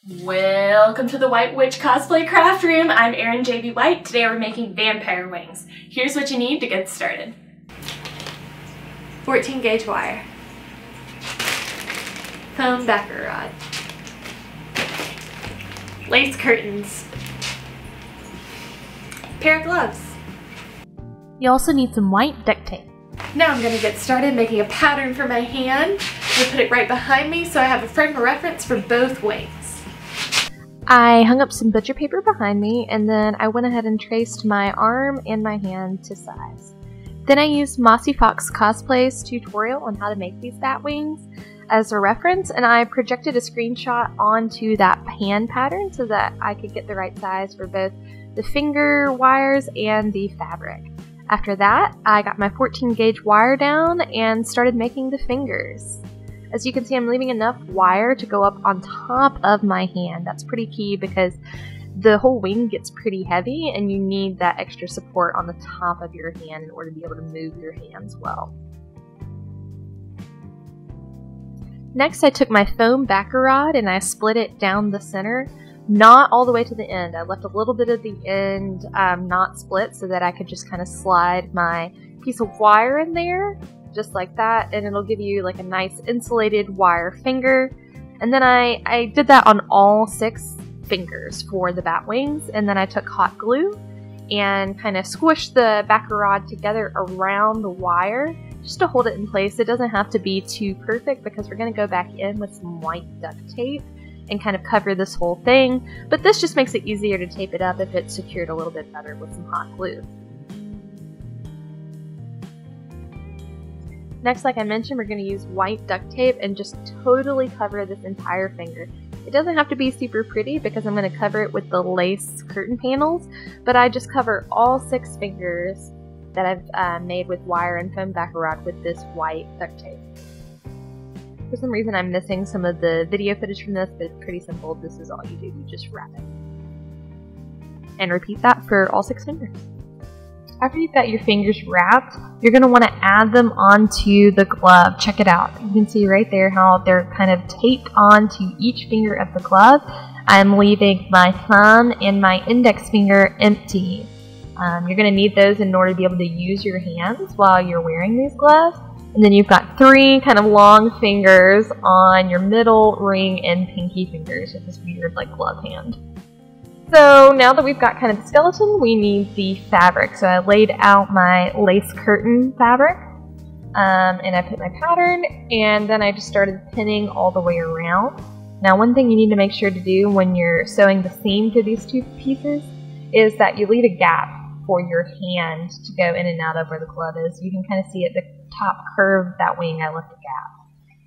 Welcome to the White Witch Cosplay Craft Room. I'm erinjbwhite. Today we're making vampire wings. Here's what you need to get started. 14 gauge wire, foam backer rod, lace curtains, pair of gloves. You also need some white duct tape. Now I'm going to get started making a pattern for my hand. I'm going to put it right behind me so I have a frame of reference for both wings. I hung up some butcher paper behind me, and then I went ahead and traced my arm and my hand to size. Then I used Mossy Fox Cosplay's tutorial on how to make these bat wings as a reference, and I projected a screenshot onto that hand pattern so that I could get the right size for both the finger wires and the fabric. After that, I got my 14 gauge wire down and started making the fingers. As you can see, I'm leaving enough wire to go up on top of my hand. That's pretty key because the whole wing gets pretty heavy and you need that extra support on the top of your hand in order to be able to move your hands well. Next, I took my foam backer rod and I split it down the center, not all the way to the end. I left a little bit of the end not split so that I could just kind of slide my piece of wire in there, just like that, and it'll give you like a nice insulated wire finger. And then I did that on all 6 fingers for the bat wings, and then I took hot glue and kind of squished the backer rod together around the wire just to hold it in place. It doesn't have to be too perfect because we're going to go back in with some white duct tape and kind of cover this whole thing, but this just makes it easier to tape it up if it's secured a little bit better with some hot glue. Next, like I mentioned, we're going to use white duct tape and just totally cover this entire finger. It doesn't have to be super pretty because I'm going to cover it with the lace curtain panels, but I just cover all 6 fingers that I've made with wire and foam backer rod with this white duct tape. For some reason I'm missing some of the video footage from this, but it's pretty simple. This is all you do. You just wrap it. And repeat that for all 6 fingers. After you've got your fingers wrapped, you're going to want to add them onto the glove. Check it out. You can see right there how they're kind of taped onto each finger of the glove. I'm leaving my thumb and my index finger empty. You're going to need those in order to be able to use your hands while you're wearing these gloves. And then you've got 3 kind of long fingers on your middle, ring, and pinky fingers with this weird like glove hand. So now that we've got kind of the skeleton, we need the fabric. So I laid out my lace curtain fabric, and I put my pattern, and then I just started pinning all the way around. Now one thing you need to make sure to do when you're sewing the seam to these 2 pieces is that you leave a gap for your hand to go in and out of where the glove is. You can kind of see at the top curve of that wing I left a gap.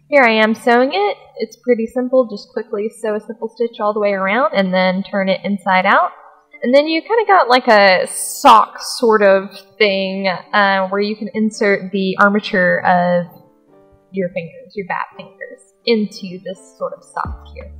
Here I am sewing it. It's pretty simple. Just quickly sew a simple stitch all the way around and then turn it inside out. And then you kind of got like a sock sort of thing where you can insert the armature of your fingers, your bat fingers, into this sort of sock here.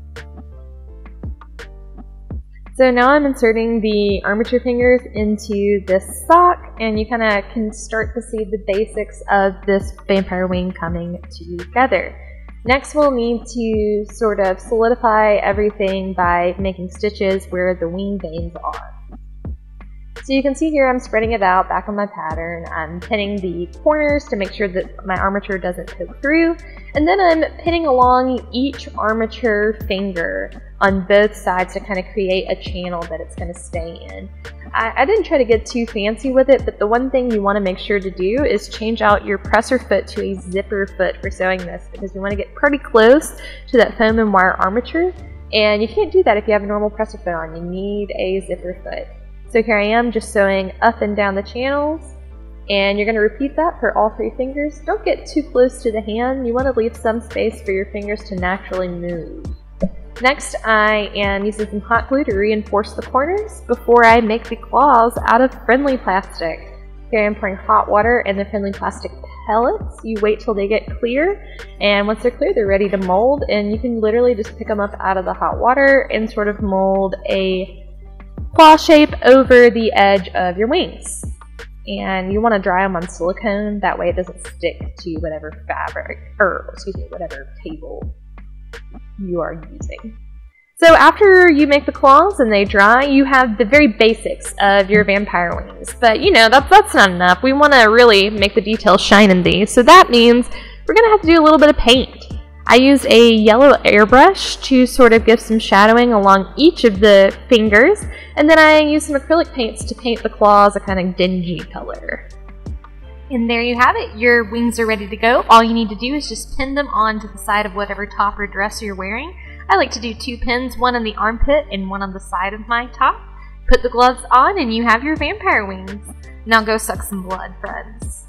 So now I'm inserting the armature fingers into this sock, and you kind of can start to see the basics of this vampire wing coming together. Next, we'll need to sort of solidify everything by making stitches where the wing veins are. So you can see here I'm spreading it out back on my pattern. I'm pinning the corners to make sure that my armature doesn't poke through, and then I'm pinning along each armature finger on both sides to kind of create a channel that it's going to stay in. I didn't try to get too fancy with it, but the one thing you want to make sure to do is change out your presser foot to a zipper foot for sewing this, because you want to get pretty close to that foam and wire armature, and you can't do that if you have a normal presser foot on. You need a zipper foot. So here I am just sewing up and down the channels, and you're going to repeat that for all 3 fingers. Don't get too close to the hand. You want to leave some space for your fingers to naturally move. Next, I am using some hot glue to reinforce the corners before I make the claws out of friendly plastic. Here I'm pouring hot water and the friendly plastic pellets. You wait till they get clear, and once they're clear, they're ready to mold, and you can literally just pick them up out of the hot water and sort of mold a claw shape over the edge of your wings. And you want to dry them on silicone, that way it doesn't stick to whatever fabric, or excuse me, whatever table you are using. So after you make the claws and they dry, you have the very basics of your vampire wings. But you know, that's not enough. We want to really make the details shine in these. So that means we're going to have to do a little bit of paint. I used a yellow airbrush to sort of give some shadowing along each of the fingers. And then I used some acrylic paints to paint the claws a kind of dingy color. And there you have it. Your wings are ready to go. All you need to do is just pin them onto the side of whatever top or dress you're wearing. I like to do 2 pins, one in the armpit and one on the side of my top. Put the gloves on and you have your vampire wings. Now go suck some blood, friends.